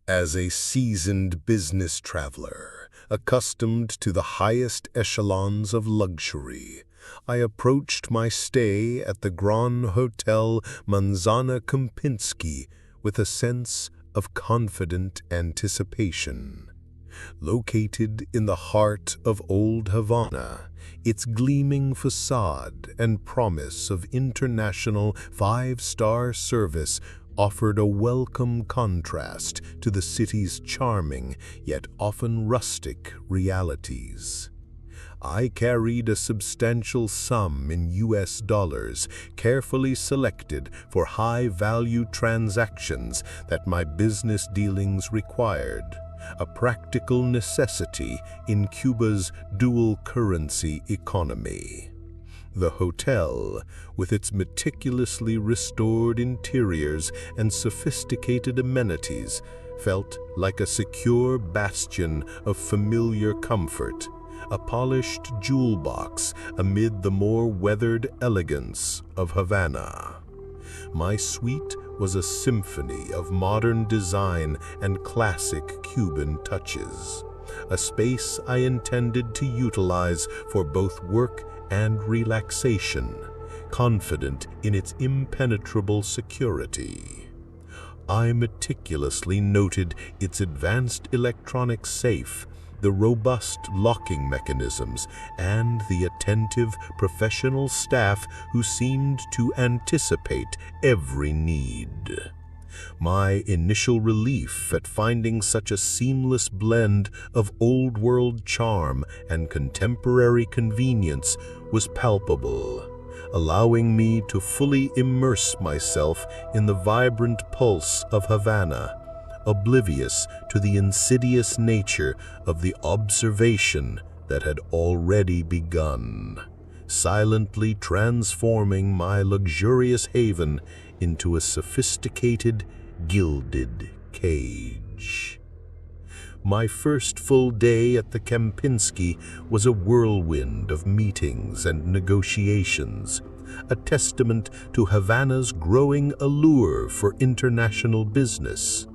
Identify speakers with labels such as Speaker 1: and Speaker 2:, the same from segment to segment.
Speaker 1: As a seasoned business traveler, accustomed to the highest echelons of luxury, I approached my stay at the Grand Hotel Manzana Kempinski with a sense of confident anticipation. Located in the heart of Old Havana, its gleaming facade and promise of international five-star service offered a welcome contrast to the city's charming yet often rustic realities. I carried a substantial sum in US dollars, carefully selected for high-value transactions that my business dealings required, a practical necessity in Cuba's dual-currency economy. The hotel, with its meticulously restored interiors and sophisticated amenities, felt like a secure bastion of familiar comfort, a polished jewel box amid the more weathered elegance of Havana. My suite was a symphony of modern design and classic Cuban touches, a space I intended to utilize for both work and relaxation, confident in its impenetrable security. I meticulously noted its advanced electronic safe, the robust locking mechanisms, and the attentive professional staff who seemed to anticipate every need. My initial relief at finding such a seamless blend of old-world charm and contemporary convenience was palpable, allowing me to fully immerse myself in the vibrant pulse of Havana, oblivious to the insidious nature of the observation that had already begun, silently transforming my luxurious haven into a sophisticated, gilded cage. My first full day at the Kempinski was a whirlwind of meetings and negotiations, a testament to Havana's growing allure for international business.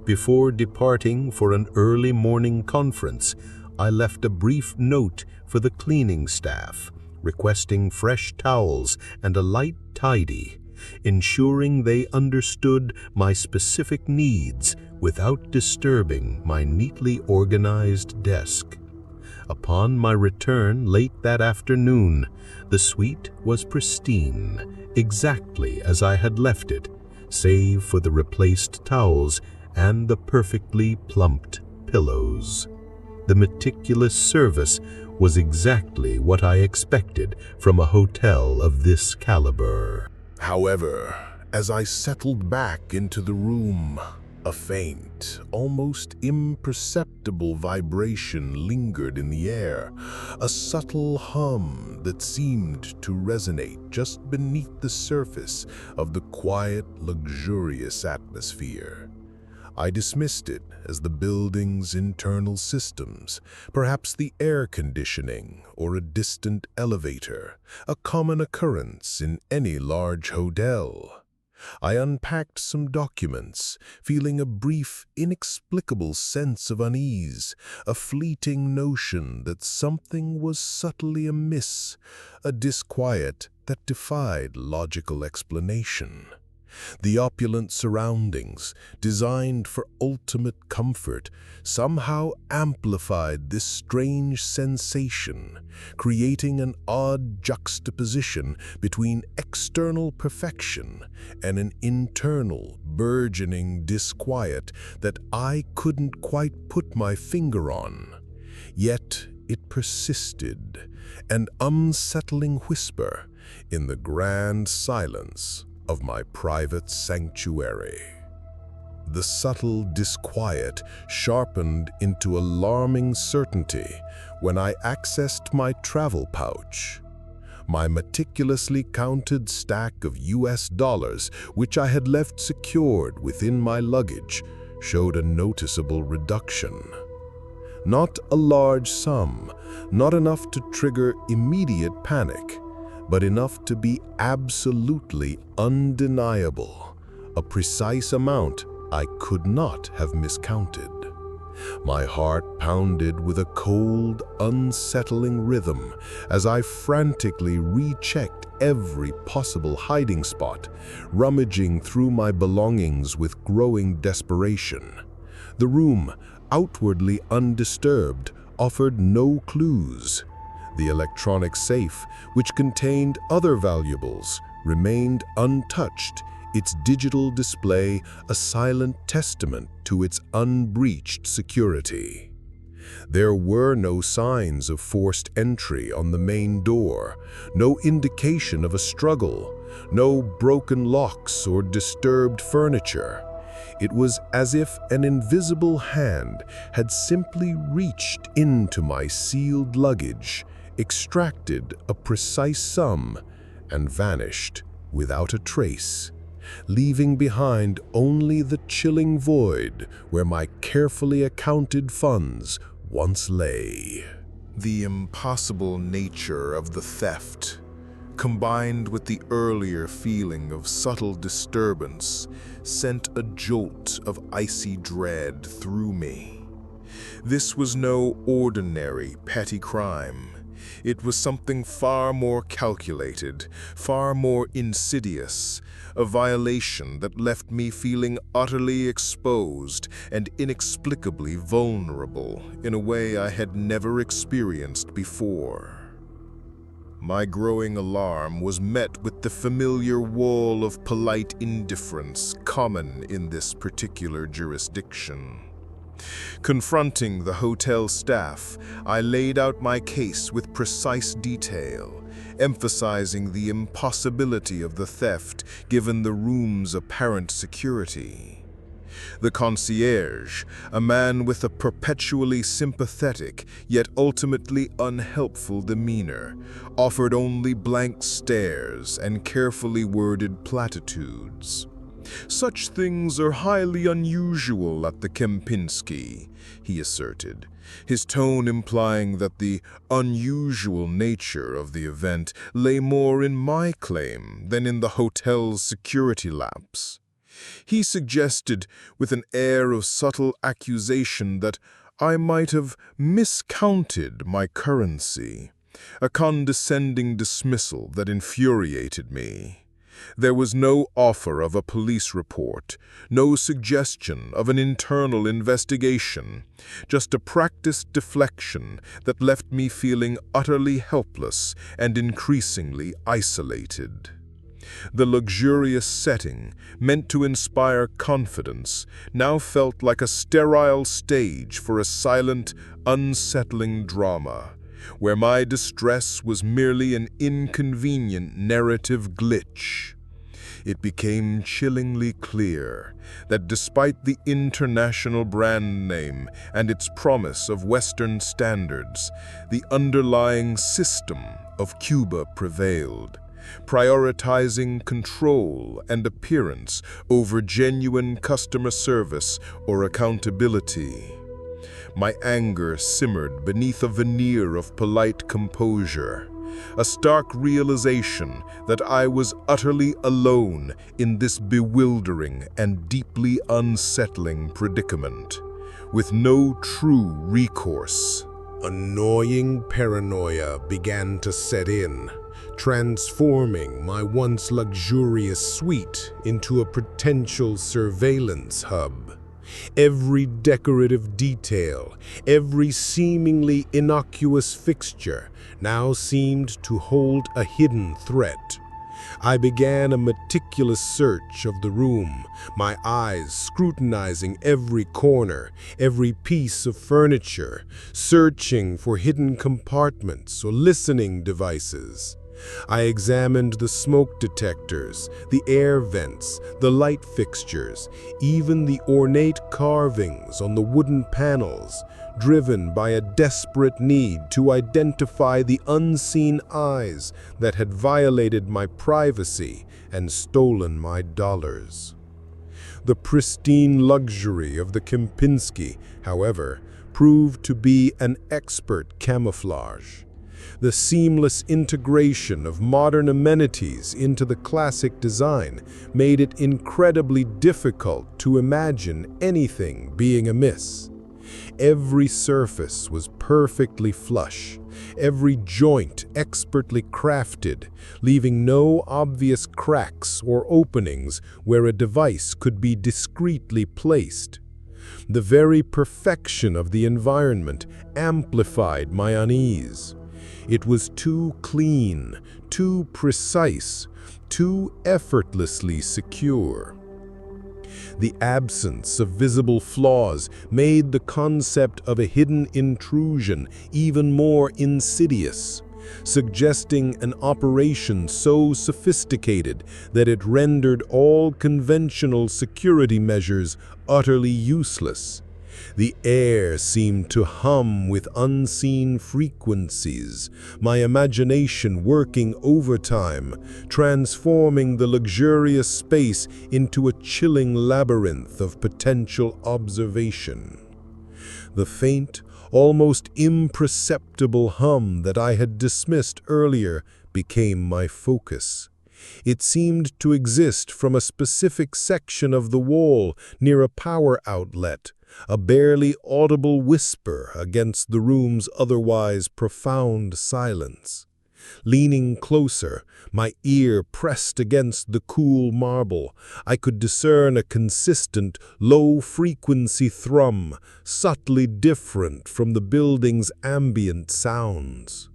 Speaker 1: Before departing for an early morning conference, I left a brief note for the cleaning staff, requesting fresh towels and a light tidy, ensuring they understood my specific needs without disturbing my neatly organized desk. Upon my return late that afternoon, the suite was pristine, exactly as I had left it, save for the replaced towels and the perfectly plumped pillows. The meticulous service was exactly what I expected from a hotel of this caliber. However, as I settled back into the room, a faint, almost imperceptible vibration lingered in the air, a subtle hum that seemed to resonate just beneath the surface of the quiet, luxurious atmosphere. I dismissed it as the building's internal systems, perhaps the air conditioning or a distant elevator, a common occurrence in any large hotel. I unpacked some documents, feeling a brief, inexplicable sense of unease, a fleeting notion that something was subtly amiss, a disquiet that defied logical explanation. The opulent surroundings, designed for ultimate comfort, somehow amplified this strange sensation, creating an odd juxtaposition between external perfection and an internal, burgeoning disquiet that I couldn't quite put my finger on. Yet it persisted, an unsettling whisper in the grand silence of my private sanctuary. The subtle disquiet sharpened into alarming certainty when I accessed my travel pouch. My meticulously counted stack of US dollars, which I had left secured within my luggage, showed a noticeable reduction. Not a large sum, not enough to trigger immediate panic, but enough to be absolutely undeniable, a precise amount I could not have miscounted. My heart pounded with a cold, unsettling rhythm as I frantically rechecked every possible hiding spot, rummaging through my belongings with growing desperation. The room, outwardly undisturbed, offered no clues. The electronic safe, which contained other valuables, remained untouched, its digital display a silent testament to its unbreached security. There were no signs of forced entry on the main door, no indication of a struggle, no broken locks or disturbed furniture. It was as if an invisible hand had simply reached into my sealed luggage, extracted a precise sum, and vanished without a trace, leaving behind only the chilling void where my carefully accounted funds once lay.
Speaker 2: The impossible nature of the theft, combined with the earlier feeling of subtle disturbance, sent a jolt of icy dread through me. This was no ordinary petty crime. It was something far more calculated, far more insidious, a violation that left me feeling utterly exposed and inexplicably vulnerable in a way I had never experienced before. My growing alarm was met with the familiar wall of polite indifference common in this particular jurisdiction. Confronting the hotel staff, I laid out my case with precise detail, emphasizing the impossibility of the theft given the room's apparent security. The concierge, a man with a perpetually sympathetic yet ultimately unhelpful demeanor, offered only blank stares and carefully worded platitudes. "Such things are highly unusual at the Kempinski," he asserted, his tone implying that the unusual nature of the event lay more in my claim than in the hotel's security lapse. He suggested, with an air of subtle accusation, that I might have miscounted my currency, a condescending dismissal that infuriated me. There was no offer of a police report, no suggestion of an internal investigation, just a practiced deflection that left me feeling utterly helpless and increasingly isolated. The luxurious setting, meant to inspire confidence, now felt like a sterile stage for a silent, unsettling drama, where my distress was merely an inconvenient narrative glitch. It became chillingly clear that despite the international brand name and its promise of Western standards, the underlying system of Cuba prevailed, prioritizing control and appearance over genuine customer service or accountability. My anger simmered beneath a veneer of polite composure, a stark realization that I was utterly alone in this bewildering and deeply unsettling predicament, with no true recourse.
Speaker 1: Annoying paranoia began to set in, transforming my once luxurious suite into a potential surveillance hub. Every decorative detail, every seemingly innocuous fixture now seemed to hold a hidden threat. I began a meticulous search of the room, my eyes scrutinizing every corner, every piece of furniture, searching for hidden compartments or listening devices. I examined the smoke detectors, the air vents, the light fixtures, even the ornate carvings on the wooden panels, driven by a desperate need to identify the unseen eyes that had violated my privacy and stolen my dollars. The pristine luxury of the Kempinski, however, proved to be an expert camouflage. The seamless integration of modern amenities into the classic design made it incredibly difficult to imagine anything being amiss. Every surface was perfectly flush, every joint expertly crafted, leaving no obvious cracks or openings where a device could be discreetly placed. The very perfection of the environment amplified my unease. It was too clean, too precise, too effortlessly secure. The absence of visible flaws made the concept of a hidden intrusion even more insidious, suggesting an operation so sophisticated that it rendered all conventional security measures utterly useless. The air seemed to hum with unseen frequencies, my imagination working overtime, transforming the luxurious space into a chilling labyrinth of potential observation. The faint, almost imperceptible hum that I had dismissed earlier became my focus. It seemed to exist from a specific section of the wall near a power outlet, a barely audible whisper against the room's otherwise profound silence. Leaning closer, my ear pressed against the cool marble, I could discern a consistent, low-frequency thrum, subtly different from the building's ambient sounds.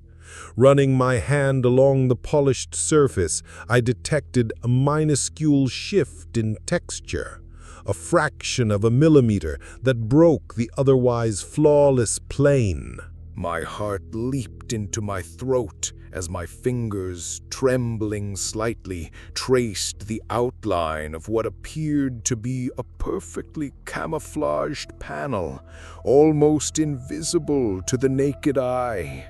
Speaker 1: Running my hand along the polished surface, I detected a minuscule shift in texture, a fraction of a millimeter that broke the otherwise flawless plane.
Speaker 2: My heart leaped into my throat as my fingers, trembling slightly, traced the outline of what appeared to be a perfectly camouflaged panel, almost invisible to the naked eye.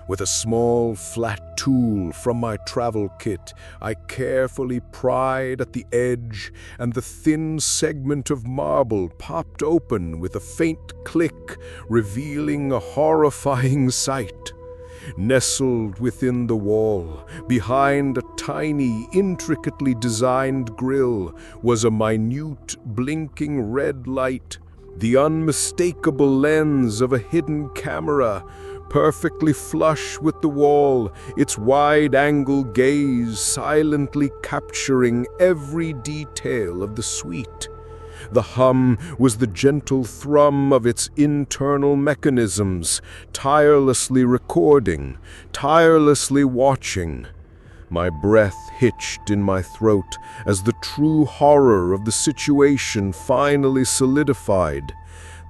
Speaker 2: With a small, flat tool from my travel kit, I carefully pried at the edge, and the thin segment of marble popped open with a faint click, revealing a horrifying sight. Nestled within the wall, behind a tiny, intricately designed grille, was a minute, blinking red light, the unmistakable lens of a hidden camera, perfectly flush with the wall, its wide-angle gaze silently capturing every detail of the suite. The hum was the gentle thrum of its internal mechanisms, tirelessly recording, tirelessly watching. My breath hitched in my throat as the true horror of the situation finally solidified.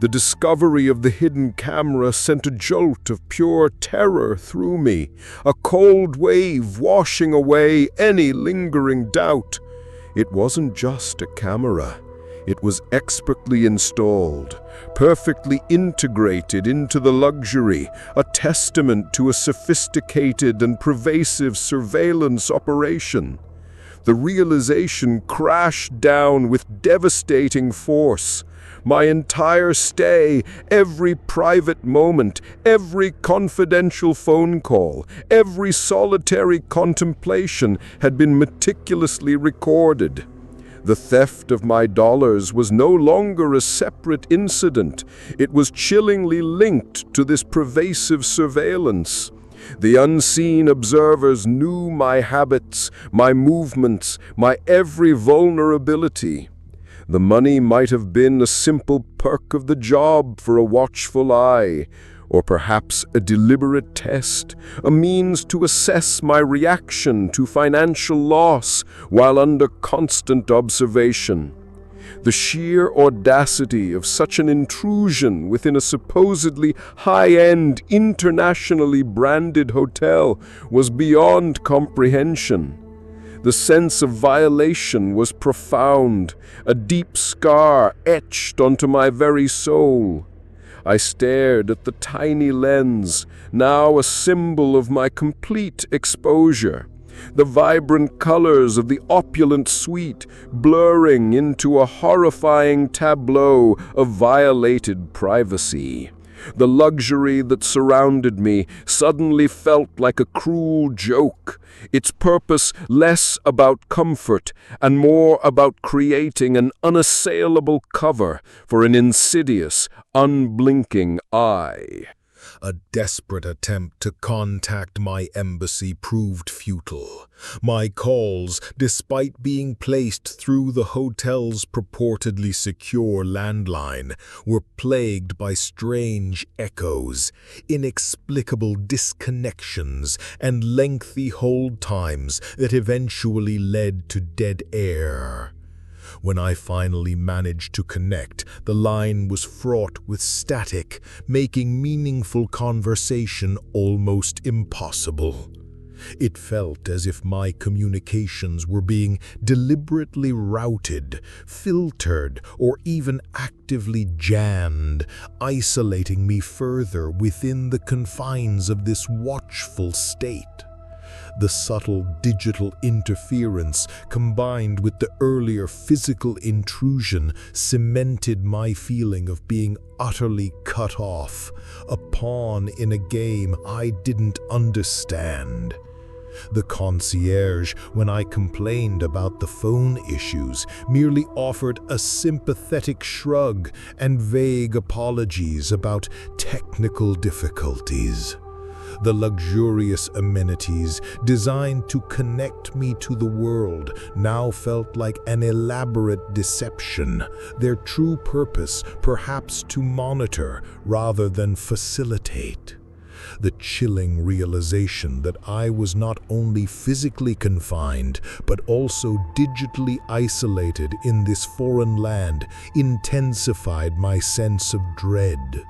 Speaker 2: The discovery of the hidden camera sent a jolt of pure terror through me, a cold wave washing away any lingering doubt. It wasn't just a camera. It was expertly installed, perfectly integrated into the luxury, a testament to a sophisticated and pervasive surveillance operation. The realization crashed down with devastating force. My entire stay, every private moment, every confidential phone call, every solitary contemplation had been meticulously recorded. The theft of my dollars was no longer a separate incident. It was chillingly linked to this pervasive surveillance. The unseen observers knew my habits, my movements, my every vulnerability. The money might have been a simple perk of the job for a watchful eye, or perhaps a deliberate test, a means to assess my reaction to financial loss while under constant observation. The sheer audacity of such an intrusion within a supposedly high-end, internationally branded hotel was beyond comprehension. The sense of violation was profound, a deep scar etched onto my very soul. I stared at the tiny lens, now a symbol of my complete exposure, the vibrant colors of the opulent suite blurring into a horrifying tableau of violated privacy.
Speaker 3: The luxury that surrounded me suddenly felt like a cruel joke, its purpose less about comfort and more about creating an unassailable cover for an insidious, unblinking eye.
Speaker 1: A desperate attempt to contact my embassy proved futile. My calls, despite being placed through the hotel's purportedly secure landline, were plagued by strange echoes, inexplicable disconnections, and lengthy hold times that eventually led to dead air. When I finally managed to connect, the line was fraught with static, making meaningful conversation almost impossible. It felt as if my communications were being deliberately routed, filtered, or even actively jammed, isolating me further within the confines of this watchful state. The subtle digital interference combined with the earlier physical intrusion cemented my feeling of being utterly cut off, a pawn in a game I didn't understand. The concierge, when I complained about the phone issues, merely offered a sympathetic shrug and vague apologies about technical difficulties. The luxurious amenities designed to connect me to the world now felt like an elaborate deception, their true purpose perhaps to monitor rather than facilitate. The chilling realization that I was not only physically confined, but also digitally isolated in this foreign land intensified my sense of dread.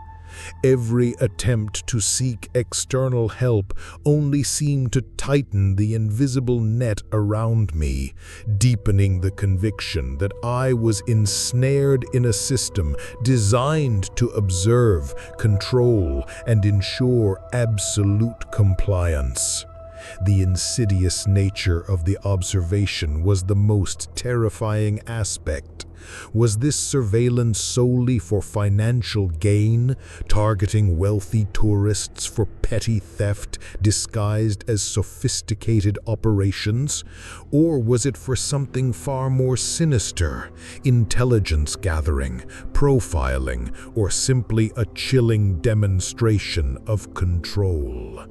Speaker 1: Every attempt to seek external help only seemed to tighten the invisible net around me, deepening the conviction that I was ensnared in a system designed to observe, control, and ensure absolute compliance. The insidious nature of the observation was the most terrifying aspect. Was this surveillance solely for financial gain, targeting wealthy tourists for petty theft disguised as sophisticated operations? Or was it for something far more sinister, intelligence gathering, profiling, or simply a chilling demonstration of control?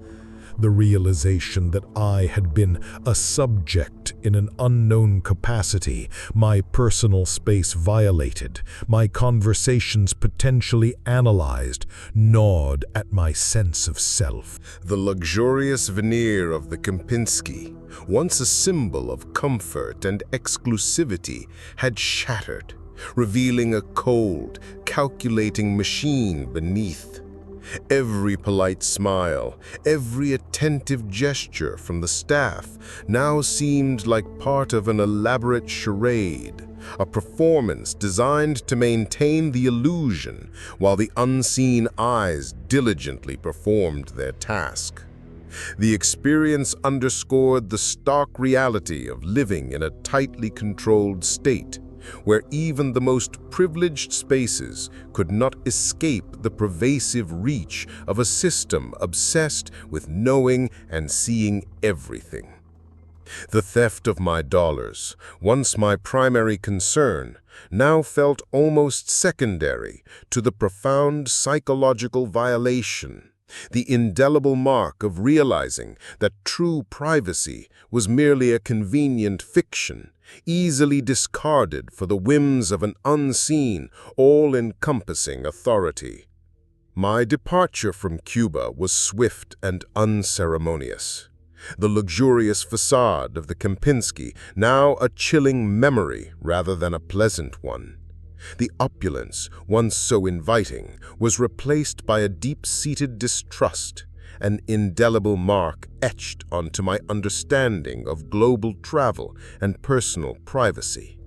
Speaker 1: The realization that I had been a subject in an unknown capacity, my personal space violated, my conversations potentially analyzed, gnawed at my sense of self.
Speaker 2: The luxurious veneer of the Kempinski, once a symbol of comfort and exclusivity, had shattered, revealing a cold, calculating machine beneath. Every polite smile, every attentive gesture from the staff now seemed like part of an elaborate charade, a performance designed to maintain the illusion while the unseen eyes diligently performed their task. The experience underscored the stark reality of living in a tightly controlled state, where even the most privileged spaces could not escape the pervasive reach of a system obsessed with knowing and seeing everything. The theft of my dollars, once my primary concern, now felt almost secondary to the profound psychological violation, the indelible mark of realizing that true privacy was merely a convenient fiction, easily discarded for the whims of an unseen, all-encompassing authority. My departure from Cuba was swift and unceremonious. The luxurious facade of the Kempinski, now a chilling memory rather than a pleasant one. The opulence, once so inviting, was replaced by a deep-seated distrust, an indelible mark etched onto my understanding of global travel and personal privacy.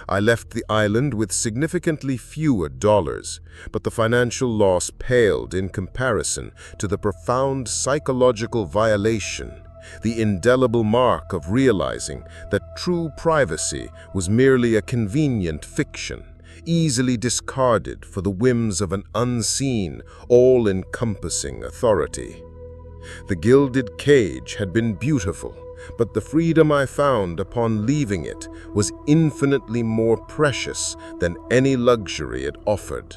Speaker 2: I left the island with significantly fewer dollars, but the financial loss paled in comparison to the profound psychological violation, the indelible mark of realizing that true privacy was merely a convenient fiction,
Speaker 1: easily discarded for the whims of an unseen, all-encompassing authority. The gilded cage had been beautiful, but the freedom I found upon leaving it was infinitely more precious than any luxury it offered.